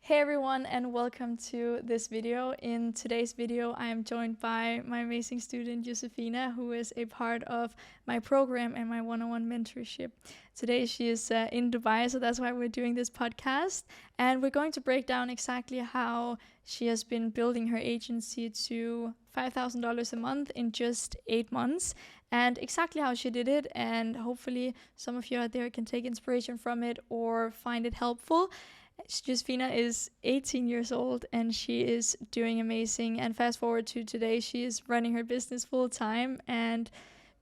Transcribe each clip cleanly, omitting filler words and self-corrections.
Hey everyone, and welcome to this video. In today's video, I am joined by my amazing student Josefina, who is a part of my program and my one-on-one mentorship. Today she is in Dubai, so that's why we're doing this podcast. And we're going to break down exactly how she has been building her agency to $5,000 a month in just 8 months, and exactly how she did it. And hopefully some of you out there can take inspiration from it or find it helpful. Josefina is 18 years old and she is doing amazing. And fast forward to today, she is running her business full time and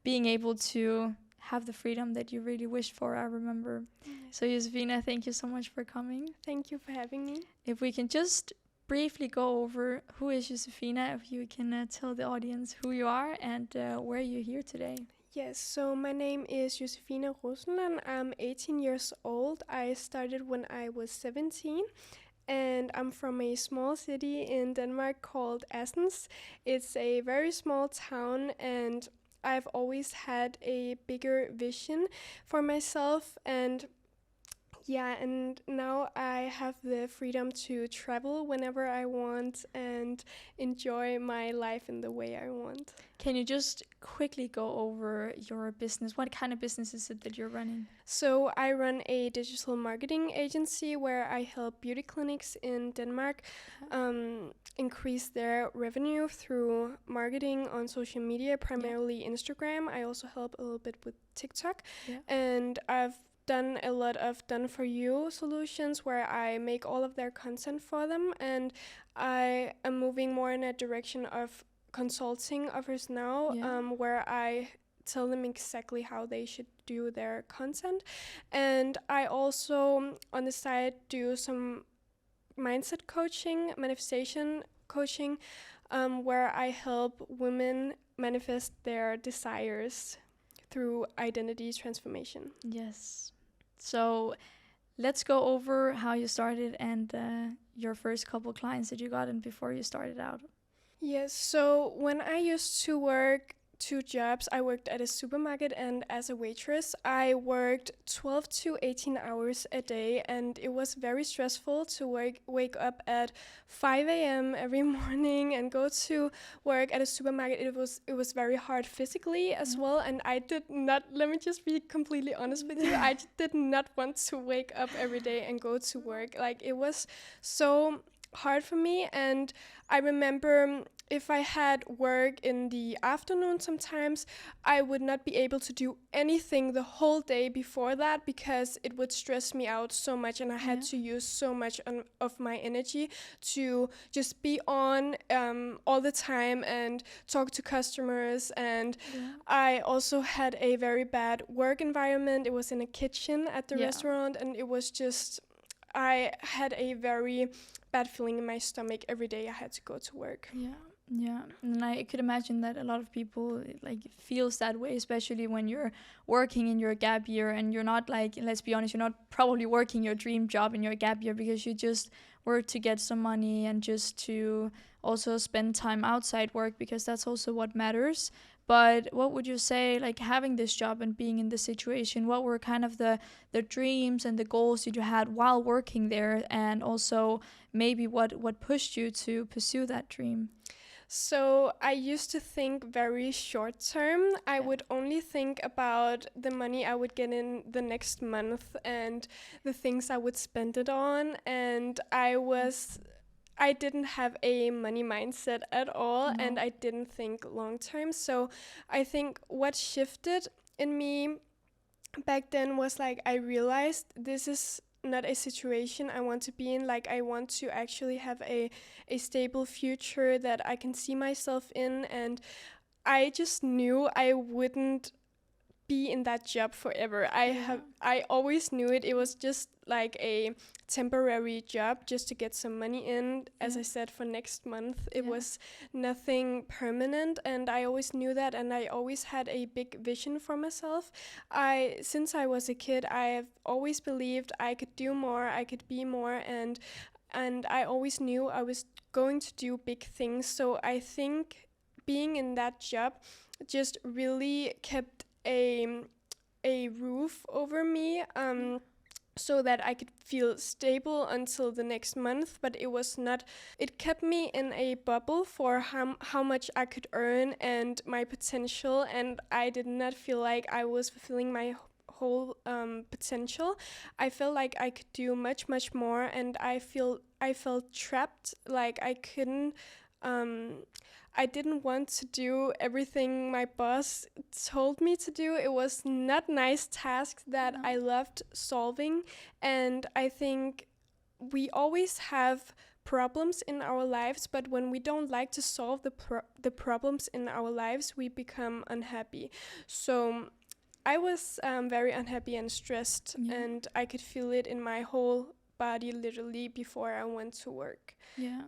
being able to have the freedom that you really wished for, I remember. So Josefina, thank you so much for coming. Thank you for having me. If we can just briefly go over who is Josefina, if you can tell the audience who you are and where you're here today. Yes, so my name is Josefina Rosenland. I'm 18 years old. I started when I was 17 and I'm from a small city in Denmark called Assens. It's a very small town and I've always had a bigger vision for myself and now I have the freedom to travel whenever I want and enjoy my life in the way I want. Can you just quickly go over your business? What kind of business is it that you're running? So I run a digital marketing agency where I help beauty clinics in Denmark increase their revenue through marketing on social media, primarily Instagram. I also help a little bit with TikTok. And I've done a lot of done-for-you solutions where I make all of their content for them, and I am moving more in a direction of consulting offers now, where I tell them exactly how they should do their content. And I also, on the side, do some mindset coaching, manifestation coaching, where I help women manifest their desires through identity transformation. Yes. So let's go over how you started and your first couple clients that you got in before you started out. Yes, so when I used to work 2 jobs, I worked at a supermarket and as a waitress. I worked 12 to 18 hours a day and it was very stressful to wake up at 5 a.m. every morning and go to work at a supermarket. It was very hard physically as well, and I did not, let me just be completely honest with you, I did not want to wake up every day and go to work. Like, it was so hard for me, and I remember if I had work in the afternoon sometimes, I would not be able to do anything the whole day before that because it would stress me out so much, and I had to use so much of my energy to just be on all the time and talk to customers. And I also had a very bad work environment. It was in a kitchen at the restaurant, and it was just, I had a very bad feeling in my stomach every day I had to go to work. Yeah, and I could imagine that a lot of people feels that way, especially when you're working in your gap year and you're not, like, let's be honest, you're not probably working your dream job in your gap year because you just work to get some money and just to also spend time outside work, because that's also what matters. But what would you say, like, having this job and being in this situation, what were kind of the dreams and the goals that you had while working there, and also maybe what pushed you to pursue that dream? So I used to think very short term. I would only think about the money I would get in the next month and the things I would spend it on. And I didn't have a money mindset at all, and I didn't think long term. So I think what shifted in me back then was, like, I realized this is not a situation I want to be in. Like, I want to actually have a stable future that I can see myself in, and I just knew I wouldn't be in that job forever. I always knew it. It was just like a temporary job just to get some money in, as I said, for next month. It was nothing permanent, and I always knew that, and I always had a big vision for myself. Since I was a kid, I have always believed I could do more, I could be more, and I always knew I was going to do big things. So I think being in that job just really kept a roof over me. so that I could feel stable until the next month, but it was not. It kept me in a bubble for how much I could earn and my potential, and I did not feel like I was fulfilling my whole potential. I felt like I could do much more, and I felt trapped, like I couldn't. I didn't want to do everything my boss told me to do. It was not nice tasks that I loved solving. And I think we always have problems in our lives, but when we don't like to solve the problems in our lives, we become unhappy. So I was very unhappy and stressed, and I could feel it in my whole body literally before I went to work. Yeah.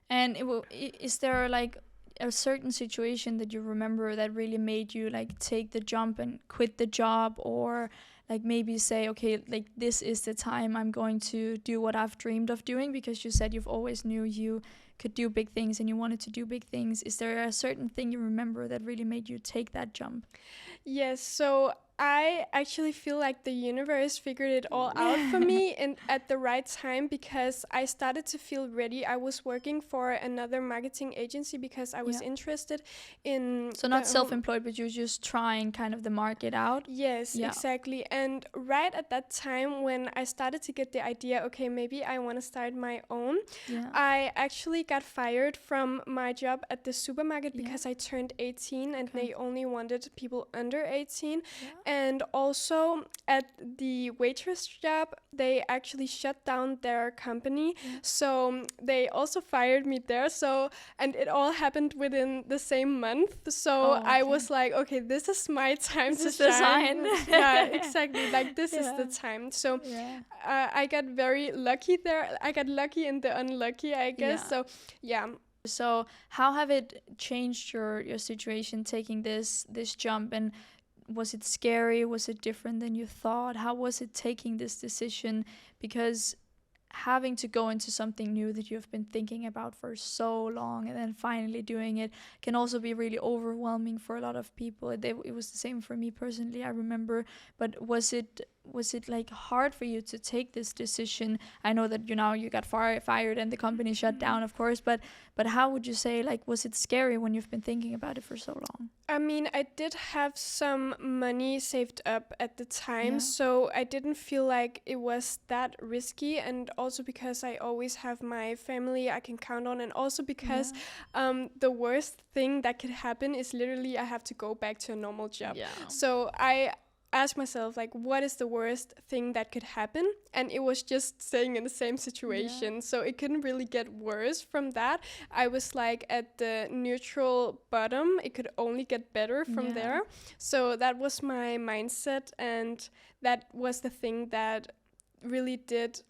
And is there like a certain situation that you remember that really made you like take the jump and quit the job, or like maybe say, okay, like this is the time I'm going to do what I've dreamed of doing? Because you said you've always knew you could do big things and you wanted to do big things. Is there a certain thing you remember that really made you take that jump? Yes, so I actually feel like the universe figured it all out for me at the right time, because I started to feel ready. I was working for another marketing agency because I was interested in... So not self-employed, but you're just trying kind of the market out? Yes, exactly. And right at that time when I started to get the idea, okay, maybe I want to start my own, I actually got fired from my job at the supermarket because I turned 18 and they only wanted people under 18. And also at the waitress job, they actually shut down their company. So they also fired me there. So, and it all happened within the same month. So I was like, okay, this is my time to shine. Yeah, exactly. Like this is the time. So I got very lucky there. I got lucky in the unlucky, I guess. So yeah. So how have it changed your situation taking this jump? And was it scary? Was it different than you thought? How was it taking this decision? Because having to go into something new that you've been thinking about for so long and then finally doing it can also be really overwhelming for a lot of people. It was the same for me personally, I remember. But was it like hard for you to take this decision? I know that you got fired and the company shut down, of course, but how would you say, like, was it scary when you've been thinking about it for so long? I mean, I did have some money saved up at the time, so I didn't feel like it was that risky, and also because I always have my family I can count on, and also because the worst thing that could happen is literally I have to go back to a normal job. So I ask myself, like, what is the worst thing that could happen? And it was just staying in the same situation. So it couldn't really get worse from that. I was like at the neutral bottom. It could only get better from there. So that was my mindset, and that was the thing that really did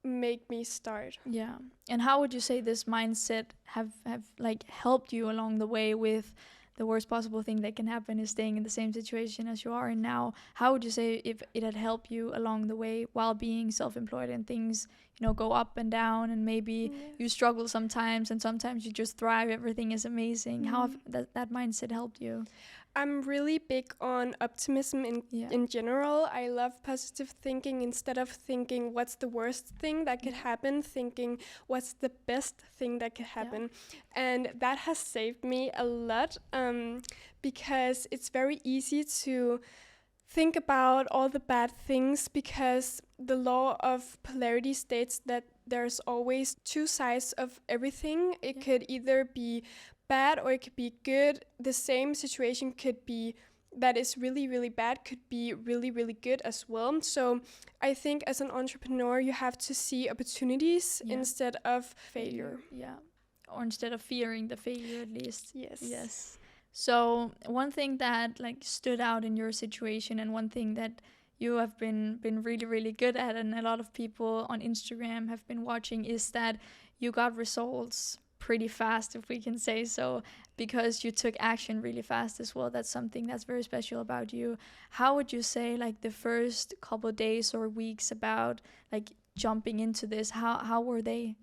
make me start. Yeah. And how would you say this mindset have like helped you along the way with the worst possible thing that can happen is staying in the same situation as you are in now? How would you say if it had helped you along the way while being self-employed and things, go up and down, and maybe you struggle sometimes and sometimes you just thrive, everything is amazing? How have that mindset helped you? I'm really big on optimism in general. I love positive thinking. Instead of thinking what's the worst thing that could happen, thinking what's the best thing that could happen. And that has saved me a lot, because it's very easy to think about all the bad things, because the law of polarity states that there's always two sides of everything. It could either be bad or it could be good. The same situation could be that is really, really bad, could be really, really good as well. So I think as an entrepreneur, you have to see opportunities instead of failure. Yeah. Or instead of fearing the failure, at least. Yes. So one thing that like stood out in your situation, and one thing that you have been really, really good at, and a lot of people on Instagram have been watching, is that you got results pretty fast, if we can say so, because you took action really fast as well. That's something that's very special about you. How would you say like the first couple of days or weeks about like jumping into this, how were they?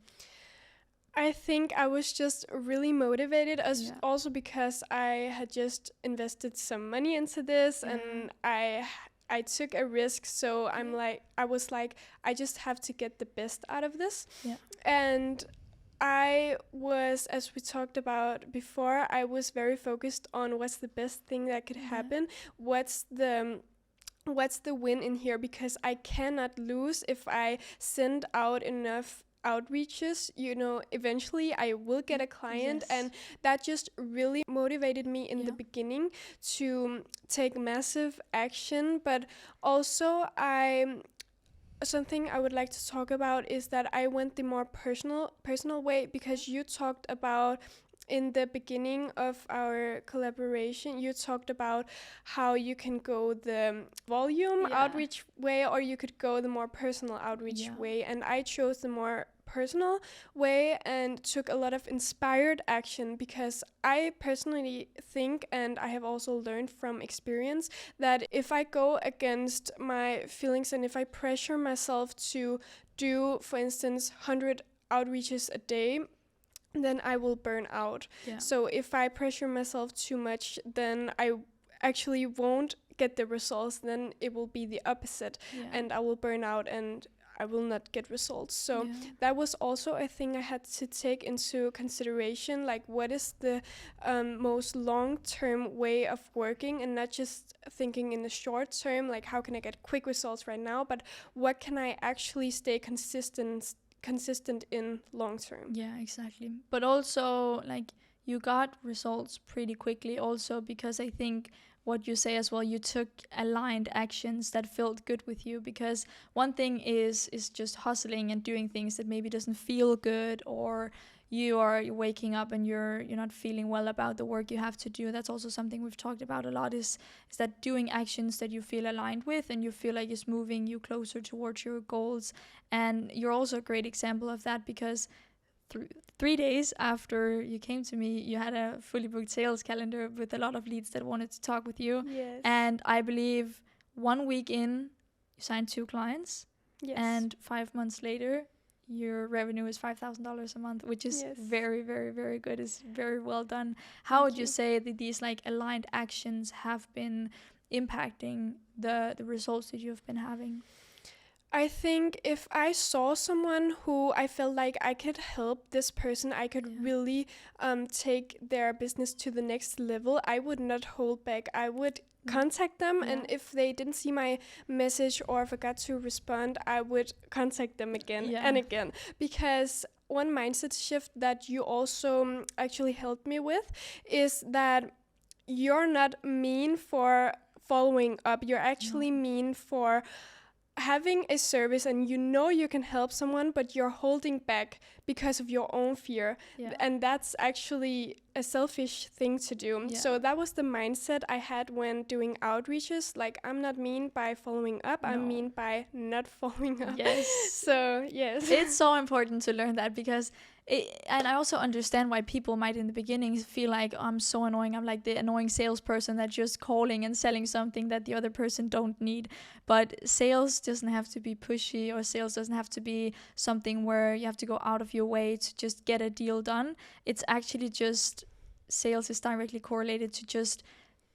I think I was just really motivated, also because I had just invested some money into this, and I I took a risk. So I was like, I just have to get the best out of this. Yeah. And I was, as we talked about before, I was very focused on what's the best thing that could happen. What's the win in here, because I cannot lose if I send out enough outreaches. Eventually I will get a client. And that just really motivated me in the beginning to take massive action. But also something I would like to talk about is that I went the more personal way, because you talked about, in the beginning of our collaboration, you talked about how you can go the volume outreach way, or you could go the more personal outreach way. And I chose the more personal way and took a lot of inspired action, because I personally think, and I have also learned from experience, that if I go against my feelings and if I pressure myself to do, for instance, 100 outreaches a day, then I will burn out. So if I pressure myself too much, then I actually won't get the results. Then it will be the opposite, and I will burn out and I will not get results. So that was also a thing I had to take into consideration, like what is the most long-term way of working, and not just thinking in the short term, like how can I get quick results right now, but what can I actually stay consistent in long term. Yeah, exactly. But also, like, you got results pretty quickly also, because I think what you say as well, you took aligned actions that felt good with you. Because one thing is just hustling and doing things that maybe doesn't feel good, or you're waking up and you're not feeling well about the work you have to do. That's also something we've talked about a lot, is that doing actions that you feel aligned with and you feel like is moving you closer towards your goals. And you're also a great example of that, because 3 days after you came to me, you had a fully booked sales calendar with a lot of leads that wanted to talk with you. And I believe 1 week in, you signed 2 clients. And 5 months later, your revenue is $5,000 a month, which is very, very, very good. It's very well done. How would you say that these like aligned actions have been impacting the results that you've been having? I think if I saw someone who I felt like I could help this person, I could really take their business to the next level, I would not hold back. I would contact them, and if they didn't see my message or forgot to respond, I would contact them again and again. Because one mindset shift that you also actually helped me with is that you're not mean for following up. You're actually mean for having a service, and you can help someone, but you're holding back because of your own fear. And that's actually a selfish thing to do. So that was the mindset I had when doing outreaches. Like, I'm not mean by following up, I'm mean by not following up. So it's so important to learn that, because and I also understand why people might in the beginning feel like, oh, I'm so annoying, I'm like the annoying salesperson that's just calling and selling something that the other person don't need. But sales doesn't have to be pushy, or sales doesn't have to be something where you have to go out of your way to just get a deal done. It's actually just, sales is directly correlated to just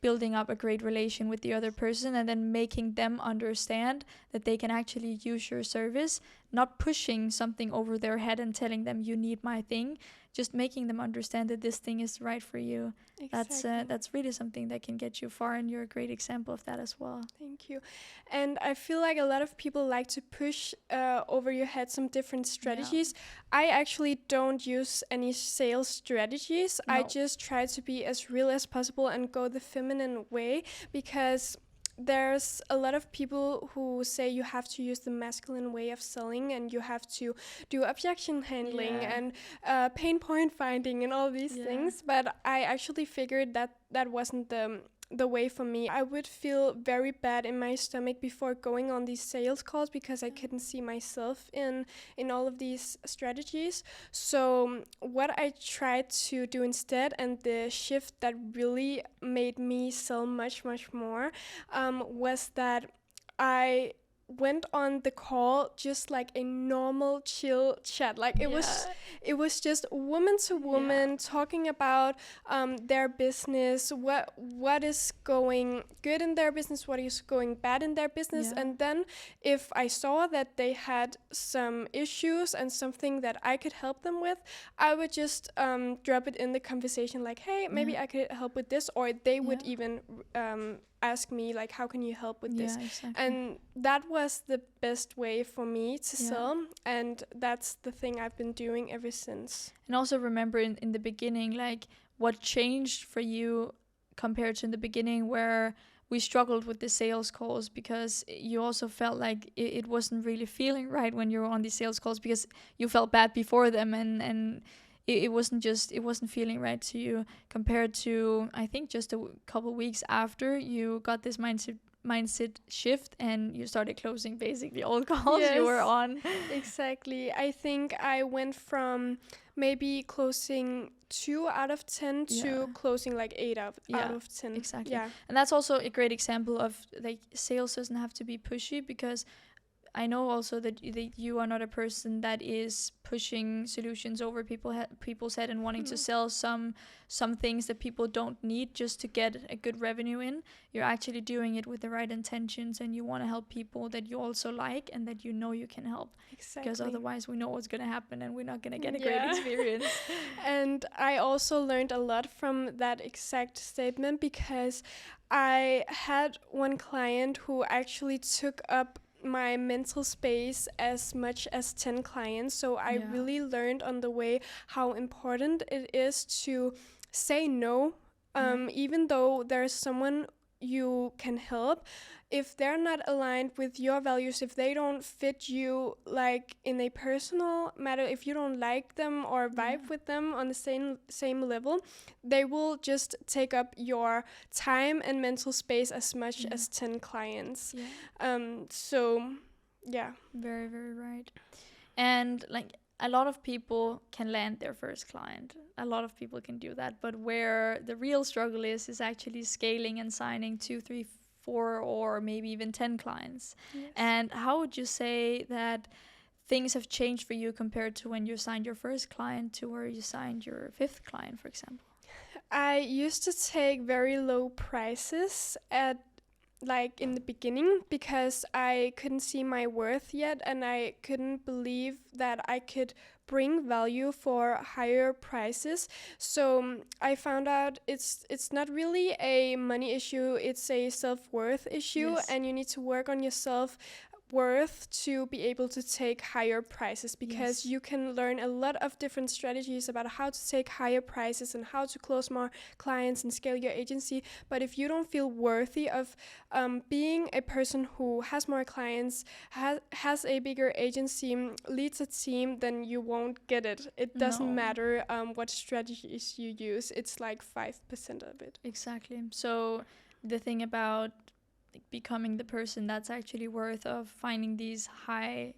building up a great relation with the other person, and then making them understand that they can actually use your service, not pushing something over their head and telling them you need my thing, just making them understand that this thing is right for you. That's really something that can get you far, and you're a great example of that as well. Thank you. And I feel like a lot of people like to push over your head some different strategies. I actually don't use any sales strategies. I just try to be as real as possible and go the feminine way, because there's a lot of people who say you have to use the masculine way of selling, and you have to do objection handling and pain point finding and all these things. But I actually figured that that wasn't the way for me. I would feel very bad in my stomach before going on these sales calls, because I couldn't see myself in all of these strategies. So what I tried to do instead, and the shift that really made me sell much more, was that I went on the call just like a normal chill chat. Like it was just woman to woman talking about their business, what is going good in their business, what is going bad in their business. And then if I saw that they had some issues and something that I could help them with, I would just drop it in the conversation, like, hey, maybe I could help with this, or they would even ask me, like, how can you help with this? Exactly. And that was the best way for me to sell, and that's the thing I've been doing ever since. And also remember in the beginning, like, what changed for you compared to in the beginning, where we struggled with the sales calls, because you also felt like it wasn't really feeling right when you were on these sales calls, because you felt bad before them, and it wasn't feeling right to you, compared to, I think, just a couple weeks after you got this mindset shift and you started closing basically all calls you were on. Exactly. I think I went from maybe closing 2 out of 10 to closing like 8 out of 10. Exactly. Yeah. And that's also a great example of, like, sales doesn't have to be pushy, because I know also that you are not a person that is pushing solutions over people's head and wanting to sell some things that people don't need just to get a good revenue in. You're actually doing it with the right intentions, and you want to help people that you also like and that you know you can help. Exactly. Because otherwise we know what's going to happen and we're not going to get a great experience. And I also learned a lot from that exact statement, because I had one client who actually took up my mental space as much as 10 clients. So I really learned on the way how important it is to say no, even though there's someone you can help. If they're not aligned with your values, if they don't fit you, like, in a personal matter, if you don't like them or vibe with them on the same level, they will just take up your time and mental space as much as 10 clients. So yeah, very, very right. And, like, a lot of people can land their first client. A lot of people can do that, but where the real struggle is actually scaling and signing 2, 3, 4, or maybe even 10 clients. And how would you say that things have changed for you compared to when you signed your first client to where you signed your 5th client, for example? I used to take very low prices in the beginning, because I couldn't see my worth yet, and I couldn't believe that I could bring value for higher prices. So I found out it's not really a money issue, it's a self-worth issue, and you need to work on your self-worth to be able to take higher prices, because you can learn a lot of different strategies about how to take higher prices and how to close more clients and scale your agency. But if you don't feel worthy of being a person who has more clients, has a bigger agency, leads a team, then you won't get it. It doesn't matter what strategies you use. It's like 5% of it. Exactly. So the thing about becoming the person that's actually worth of finding these high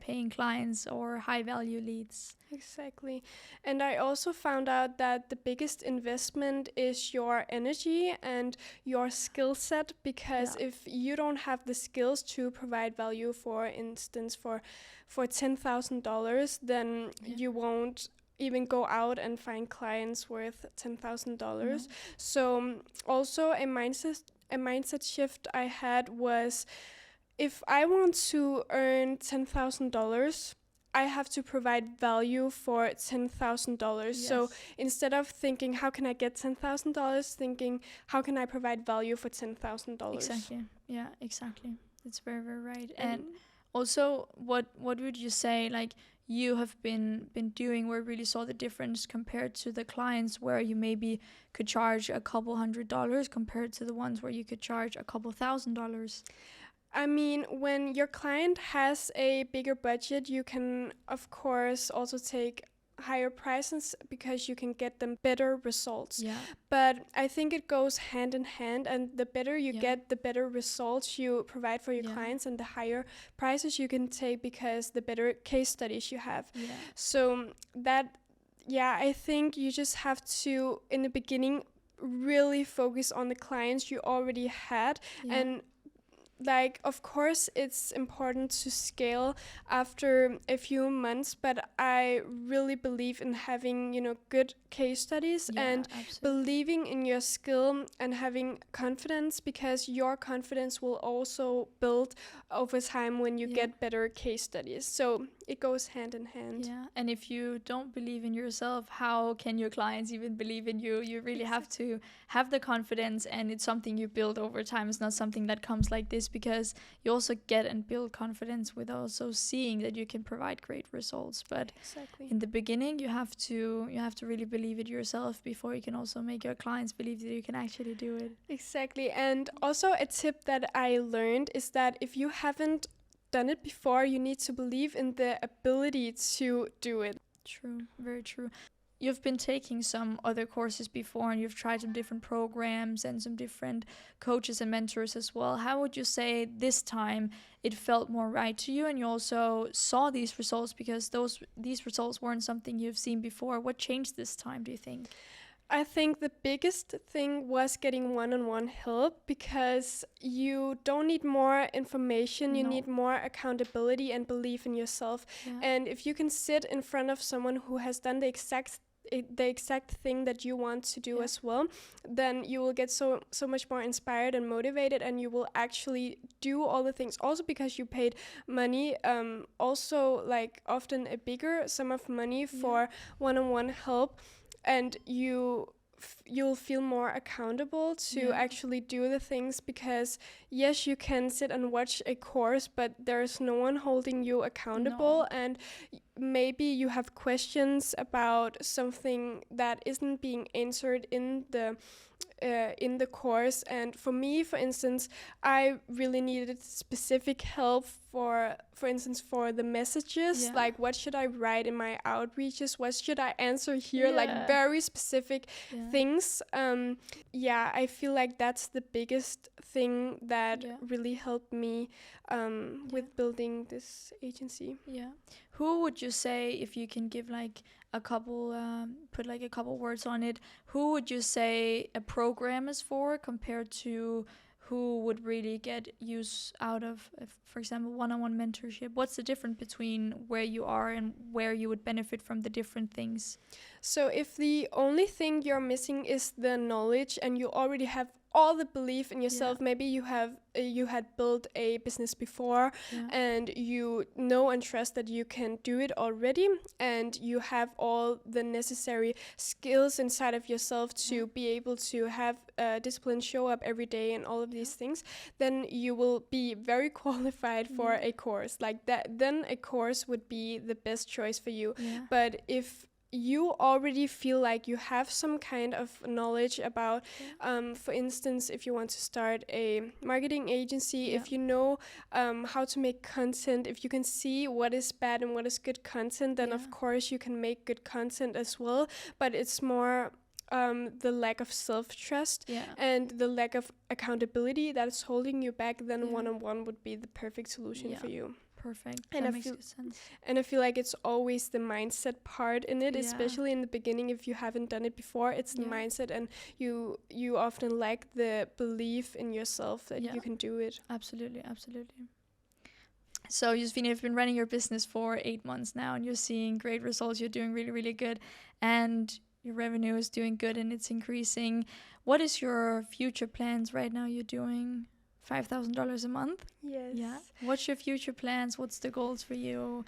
paying clients or high value leads. Exactly. And I also found out that the biggest investment is your energy and your skill set, because if you don't have the skills to provide value, for instance, for $10,000, then you won't even go out and find clients worth $10,000. So also a mindset shift I had was, if I want to earn $10,000, I have to provide value for $10,000. So instead of thinking, how can I get $10,000, thinking, how can I provide value for $10,000? Exactly. Yeah, exactly. That's very, very right. And also, what would you say, like, you have been doing where you really saw the difference compared to the clients where you maybe could charge a couple $100 compared to the ones where you could charge a couple $1,000s? I mean, when your client has a bigger budget, you can, of course, also take higher prices, because you can get them better results. But I think it goes hand in hand, and the better you get, the better results you provide for your clients, and the higher prices you can take, because the better case studies you have. So that, I think you just have to, in the beginning, really focus on the clients you already had, and like, of course, it's important to scale after a few months, but I really believe in having, good case studies and absolutely. believing in your skill and having confidence, because your confidence will also build over time when you get better case studies. So it goes hand in hand. Yeah, and if you don't believe in yourself, how can your clients even believe in you? You really have to have the confidence, and it's something you build over time. It's not something that comes like this, because you also get and build confidence with also seeing that you can provide great results. But in the beginning, you have to really believe it yourself before you can also make your clients believe that you can actually do it. Exactly. And also a tip that I learned is that if you haven't done it before, you need to believe in the ability to do it. True, very true. You've been taking some other courses before, and you've tried some different programs and some different coaches and mentors as well. How would you say this time it felt more right to you, and you also saw these results, because these results weren't something you've seen before? What changed this time, do you think? I think the biggest thing was getting one-on-one help, because you don't need more information, you need more accountability and belief in yourself. And if you can sit in front of someone who has done the exact thing that you want to do as well, then you will get so much more inspired and motivated, and you will actually do all the things. Also because you paid money, also like often a bigger sum of money for one-on-one help, and you'll feel more accountable to actually do the things, because yes, you can sit and watch a course, but there's no one holding you accountable. And maybe you have questions about something that isn't being answered in the course. And for me, for instance, I really needed specific help for instance, for the messages, like what should I write in my outreaches, what should I answer here, like very specific things. I feel like that's the biggest thing that really helped me with building this agency. Who would you say, if you can give like a couple put like a couple words on it, who would you say a program is for compared to who would really get use out of, for example, one-on-one mentorship? What's the difference between where you are and where you would benefit from the different things? So if the only thing you're missing is the knowledge, and you already have all the belief in yourself, maybe you had built a business before, and you know and trust that you can do it already, and you have all the necessary skills inside of yourself to be able to have discipline, show up every day, and all of these things, then you will be very qualified for a course like that. Then a course would be the best choice for you. But if you already feel like you have some kind of knowledge about, for instance, if you want to start a marketing agency, if you know how to make content, if you can see what is bad and what is good content, then of course you can make good content as well. But it's more the lack of self-trust and the lack of accountability that is holding you back. Then one-on-one would be the perfect solution for you. Perfect. And that makes good sense. And I feel like it's always the mindset part in it, especially in the beginning. If you haven't done it before, it's the mindset, and you often lack the belief in yourself that you can do it. Absolutely. So, Josefina, you've been running your business for 8 months now, and you're seeing great results. You're doing really, really good, and your revenue is doing good, and it's increasing. What is your future plans right now? You're doing $5,000 a month? Yes. Yeah. What's your future plans? What's the goals for you?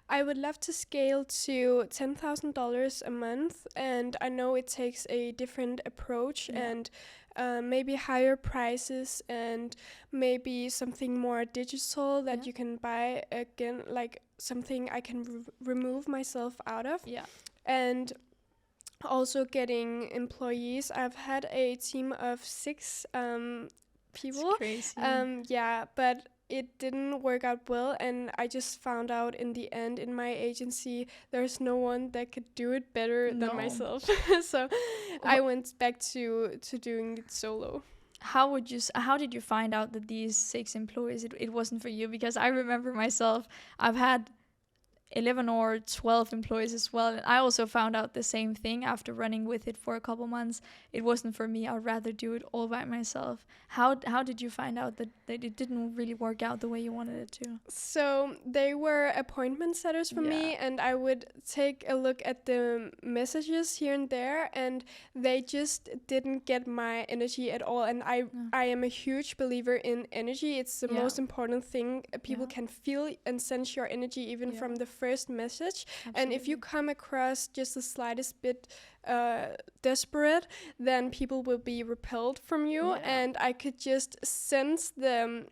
I would love to scale to $10,000 a month, and I know it takes a different approach and maybe higher prices, and maybe something more digital that you can buy again, like something I can remove myself out of. And also getting employees. I've had a team of 6 people. That's crazy. But it didn't work out well, and I just found out in the end in my agency there's no one that could do it better than myself. So I went back to doing it solo. How did you find out that these 6 employees, it wasn't for you? Because I remember myself, I've had 11 or 12 employees as well. And I also found out the same thing after running with it for a couple months. It wasn't for me. I'd rather do it all by myself. How did you find out that it didn't really work out the way you wanted it to? So they were appointment setters for me, Yeah. and I would take a look at the messages here and there, and they just didn't get my energy at all. And I am a huge believer in energy. It's the Yeah. most important thing. People Yeah. can feel and sense your energy even from the first message. Absolutely. And if you come across just the slightest bit desperate, then people will be repelled from you. Yeah. And I could just sense the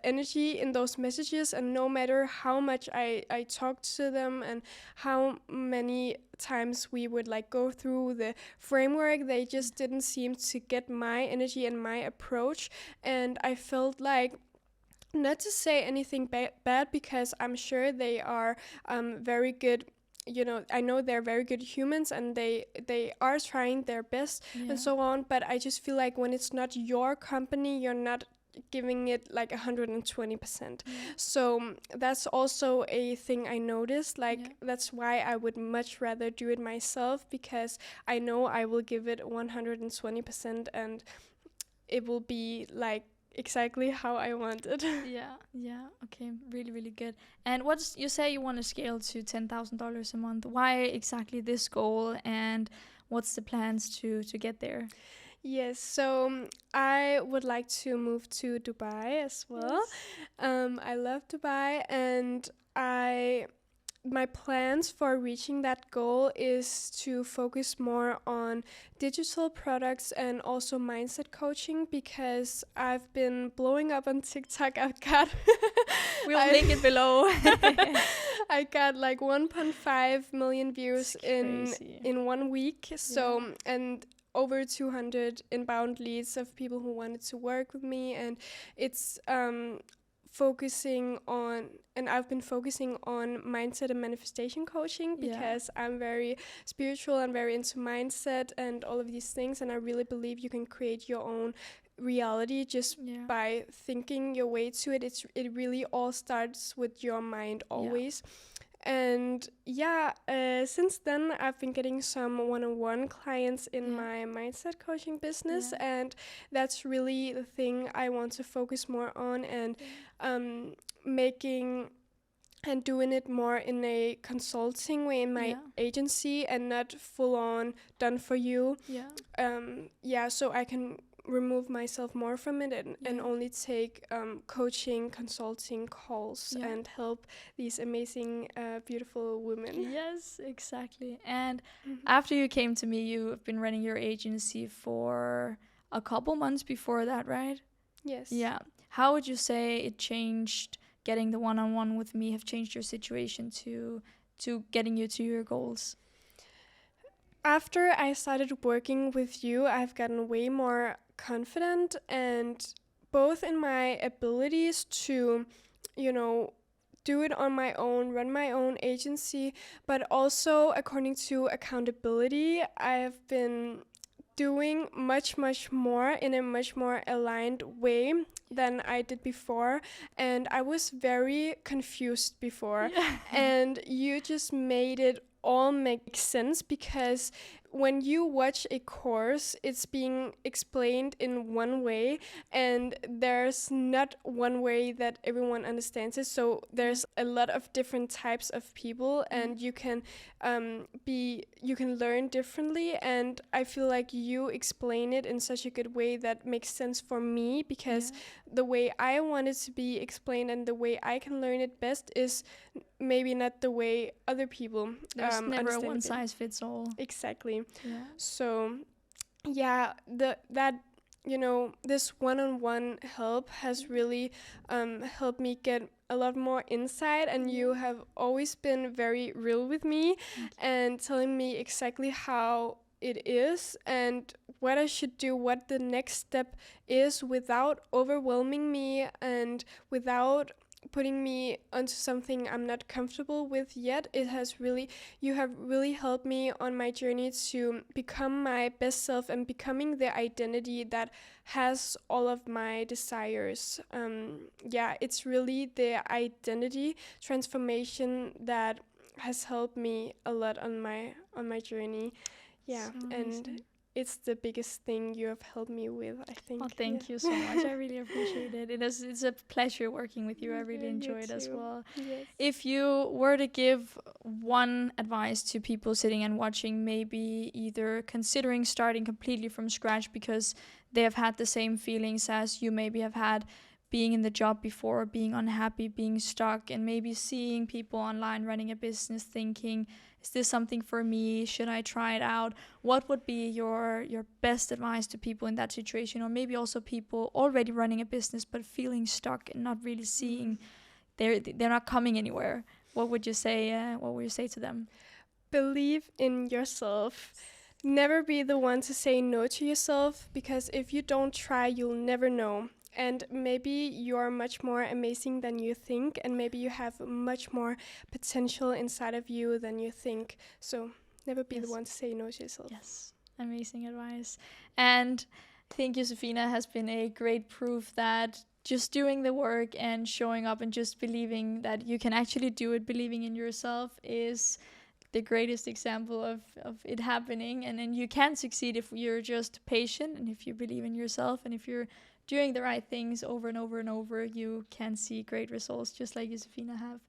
energy in those messages, and no matter how much I talked to them and how many times we would like go through the framework, they just didn't seem to get my energy and my approach. And I felt like, not to say anything bad, because I'm sure they are very good. I know they're very good humans, and they are trying their best and so on. But I just feel like when it's not your company, you're not giving it like 120%. So that's also a thing I noticed. That's why I would much rather do it myself, because I know I will give it 120%, and it will be like exactly how I want it. Yeah. Okay. Really, really good. And you say you want to scale to $10,000 a month. Why exactly this goal, and what's the plans to get there? Yes, so I would like to move to Dubai as well. I love Dubai, and my plans for reaching that goal is to focus more on digital products and also mindset coaching, because I've been blowing up on TikTok. We'll link it below. I got like 1.5 million views in 1 week. So and over 200 inbound leads of people who wanted to work with me, and it's I've been focusing on mindset and manifestation coaching, because I'm very spiritual and very into mindset and all of these things, and I really believe you can create your own reality just by thinking your way to it. It really all starts with your mind always. And since then I've been getting some one-on-one clients in my mindset coaching business, and that's really the thing I want to focus more on, and making and doing it more in a consulting way in my agency, and not full on done for you. So I can remove myself more from it, and only take coaching, consulting calls, and help these amazing, beautiful women. Yes, exactly. And after you came to me, you've been running your agency for a couple months before that, right? Yes. Yeah. How would you say it changed, getting the one-on-one with me, have changed your situation to getting you to your goals? After I started working with you, I've gotten way more confident, and both in my abilities to, do it on my own, run my own agency, but also according to accountability, I have been doing much more in a much more aligned way than I did before. And I was very confused before. And you just made it all make sense, because when you watch a course, it's being explained in one way, and there's not one way that everyone understands it. So there's a lot of different types of people, and you can learn differently. And I feel like you explain it in such a good way that makes sense for me, because the way I want it to be explained and the way I can learn it best is maybe not the way other people There's never a one it. size fits all. Exactly. Yeah. So this one-on-one help has really helped me get a lot more insight, and you have always been very real with me and telling me exactly how it is and what I should do, what the next step is, without overwhelming me and without putting me onto something I'm not comfortable with yet. You have really helped me on my journey to become my best self and becoming the identity that has all of my desires. It's really the identity transformation that has helped me a lot on my journey. Yeah, So and amazing. it's the biggest thing you have helped me with, I think. Oh, thank you so much. I really appreciate it. It's a pleasure working with you. I really Yeah, you enjoy it as too. well. Yes. If you were to give one advice to people sitting and watching, maybe either considering starting completely from scratch because they have had the same feelings as you maybe have had, being in the job before, being unhappy, being stuck, and maybe seeing people online running a business thinking, is this something for me? Should I try it out? What would be your best advice to people in that situation, or maybe also people already running a business but feeling stuck and not really seeing they're not coming anywhere? What would you say? What would you say to them? Believe in yourself. Never be the one to say no to yourself, because if you don't try, you'll never know. And maybe you're much more amazing than you think, and maybe you have much more potential inside of you than you think. So never be the Yes. one to say no to yourself. Yes, amazing advice. And I think Josefina has been a great proof that just doing the work and showing up and just believing that you can actually do it, believing in yourself, is the greatest example of it happening. And then you can succeed if you're just patient and if you believe in yourself and if you're doing the right things over and over and over, you can see great results, just like Josefina have.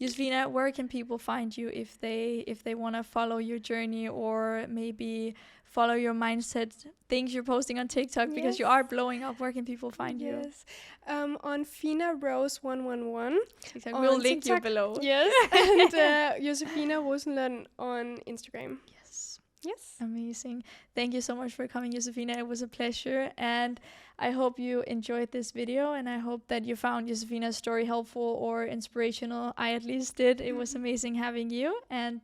Josefina, where can people find you if they want to follow your journey or maybe follow your mindset things you're posting on TikTok, because you Yes. are blowing up? Where can people find you? Yes. On Fina Rose 111 TikTok. on We'll link you TikTok. below. Yes. And Josefina Rosenlund on Instagram. Yes. Yes. Amazing. Thank you so much for coming, Josefina. It was a pleasure. And I hope you enjoyed this video. And I hope that you found Josefina's story helpful or inspirational. I at least did. It was amazing having you. And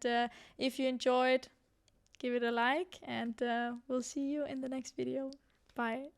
if you enjoyed, give it a like. And we'll see you in the next video. Bye.